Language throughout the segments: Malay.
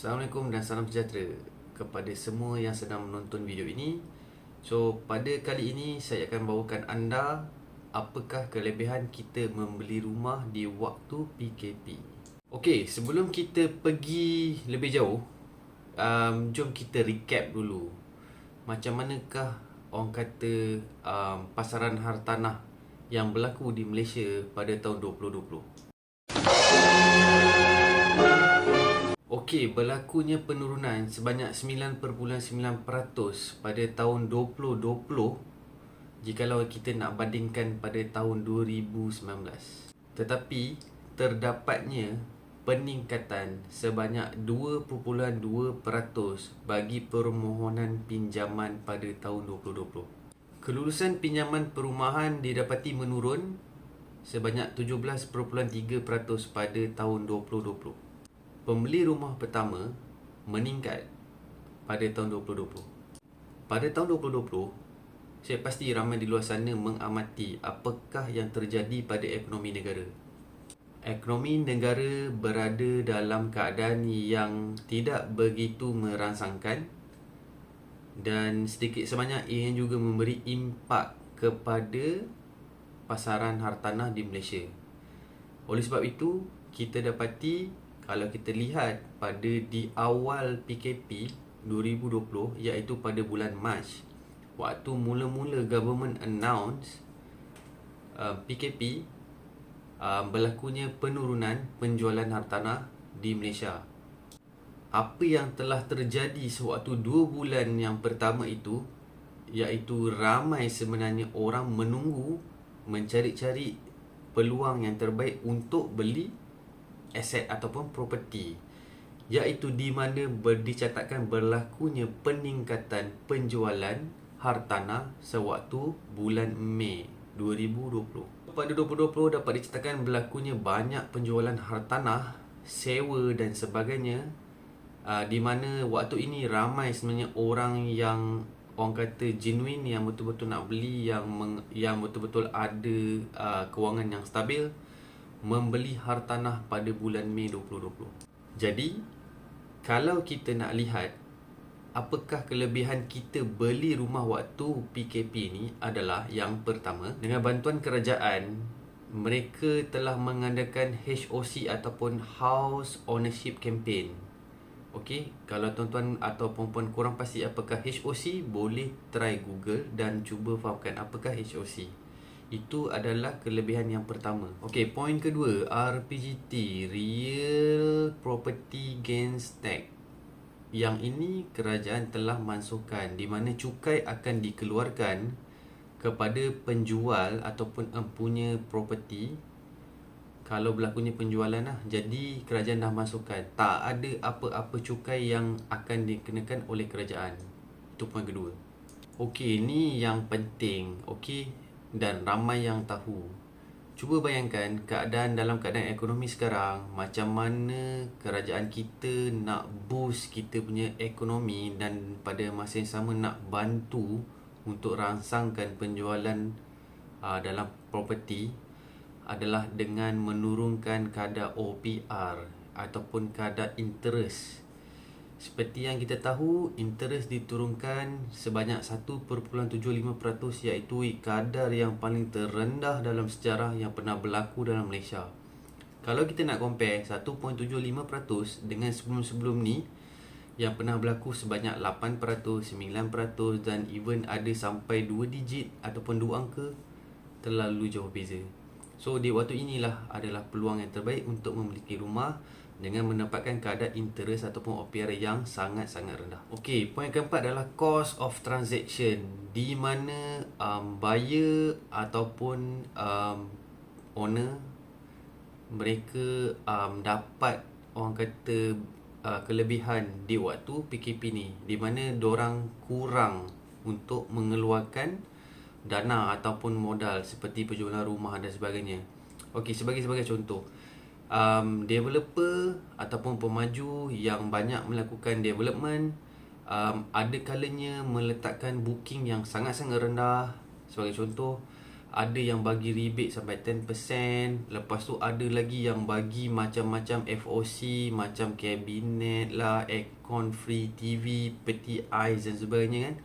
Assalamualaikum dan salam sejahtera kepada semua yang sedang menonton video ini. So, pada kali ini saya akan bawakan anda apakah kelebihan kita membeli rumah di waktu PKP. Okey, sebelum kita pergi lebih jauh, jom kita recap dulu. Macam manakah orang kata pasaran hartanah yang berlaku di Malaysia pada tahun 2020. Okey, berlakunya penurunan sebanyak 9.9% pada tahun 2020 jikalau kita nak bandingkan pada tahun 2019. Tetapi terdapatnya peningkatan sebanyak 2.2% bagi permohonan pinjaman pada tahun 2020. Kelulusan pinjaman perumahan didapati menurun sebanyak 17.3% pada tahun 2020. Pembeli rumah pertama meningkat pada tahun 2020. Pada tahun 2020, saya pasti ramai di luar sana mengamati apakah yang terjadi pada ekonomi negara. Ekonomi negara berada dalam keadaan yang tidak begitu merangsangkan dan sedikit sebanyak ia juga memberi impak kepada pasaran hartanah di Malaysia. Oleh sebab itu, kita dapati kalau kita lihat pada di awal PKP 2020 iaitu pada bulan Mac, waktu mula-mula government announce PKP, berlakunya penurunan penjualan hartanah di Malaysia. Apa yang telah terjadi sewaktu 2 bulan yang pertama itu iaitu ramai sebenarnya orang menunggu mencari-cari peluang yang terbaik untuk beli aset ataupun properti, iaitu di mana dicatatkan berlakunya peningkatan penjualan hartanah sewaktu bulan Mei 2020. Pada 2020 dapat dicatatkan berlakunya banyak penjualan hartanah, sewa dan sebagainya, di mana waktu ini ramai sebenarnya orang yang orang kata genuine, yang betul-betul nak beli, yang betul-betul ada kewangan yang stabil, membeli hartanah pada bulan Mei 2020. Jadi, kalau kita nak lihat apakah kelebihan kita beli rumah waktu PKP ni adalah yang pertama, dengan bantuan kerajaan, mereka telah mengadakan HOC ataupun House Ownership Campaign. Okey, kalau tuan-tuan atau puan-puan kurang pasti apakah HOC, boleh try Google dan cuba fahamkan apakah HOC. Itu adalah kelebihan yang pertama. Okey, poin kedua, RPGT, Real Property Gains Tax. Yang ini kerajaan telah masukkan di mana cukai akan dikeluarkan kepada penjual ataupun empunya properti kalau berlakunya penjualan lah. Jadi kerajaan dah masukkan, tak ada apa-apa cukai yang akan dikenakan oleh kerajaan. Itu poin kedua. Okey, ni yang penting. Okey, dan ramai yang tahu. Cuba bayangkan dalam keadaan ekonomi sekarang, macam mana kerajaan kita nak boost kita punya ekonomi dan pada masa yang sama nak bantu untuk rangsangkan penjualan dalam properti adalah dengan menurunkan kadar OPR ataupun kadar interest. Seperti yang kita tahu, interest diturunkan sebanyak 1.75%, iaitu kadar yang paling terendah dalam sejarah yang pernah berlaku dalam Malaysia. Kalau kita nak compare 1.75% dengan sebelum-sebelum ni yang pernah berlaku sebanyak 8%, 9% dan even ada sampai 2 digit ataupun 2 angka, terlalu jauh beza. So di waktu inilah adalah peluang yang terbaik untuk memiliki rumah dengan mendapatkan kadar interest ataupun OPR yang sangat-sangat rendah. Okey, poin keempat adalah cost of transaction, di mana buyer ataupun owner mereka dapat orang kata kelebihan di waktu PKP ni, di mana dorang kurang untuk mengeluarkan dana ataupun modal seperti penjualan rumah dan sebagainya. Okey, sebagai contoh, developer ataupun pemaju yang banyak melakukan development ada kalanya meletakkan booking yang sangat-sangat rendah. Sebagai contoh, Ada yang bagi rebate sampai 10%. Lepas tu ada lagi yang bagi macam-macam FOC, macam kabinet lah, aircon, free TV, peti ais dan sebagainya kan.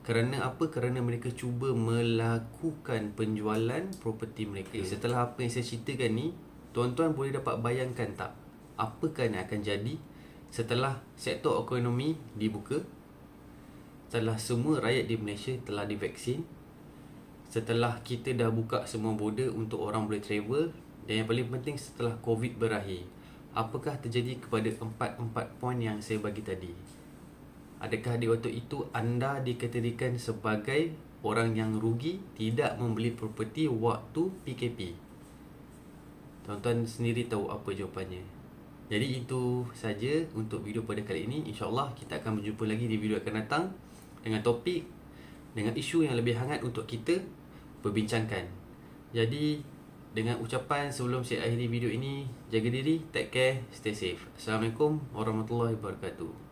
Kerana apa? Kerana mereka cuba melakukan penjualan properti mereka. Setelah apa yang saya ceritakan ni, tuan-tuan boleh dapat bayangkan tak apakah yang akan jadi setelah sektor ekonomi dibuka, setelah semua rakyat di Malaysia telah divaksin, setelah kita dah buka semua border untuk orang boleh travel, dan yang paling penting setelah COVID berakhir. Apakah terjadi kepada empat poin yang saya bagi tadi? Adakah di waktu itu anda dikategorikan sebagai orang yang rugi tidak membeli properti waktu PKP? Tuan-tuan sendiri tahu apa jawapannya. Jadi itu saja untuk video pada kali ini. InsyaAllah kita akan berjumpa lagi di video akan datang dengan topik, dengan isu yang lebih hangat untuk kita perbincangkan. Jadi dengan ucapan sebelum saya akhiri video ini, jaga diri, take care, stay safe. Assalamualaikum warahmatullahi wabarakatuh.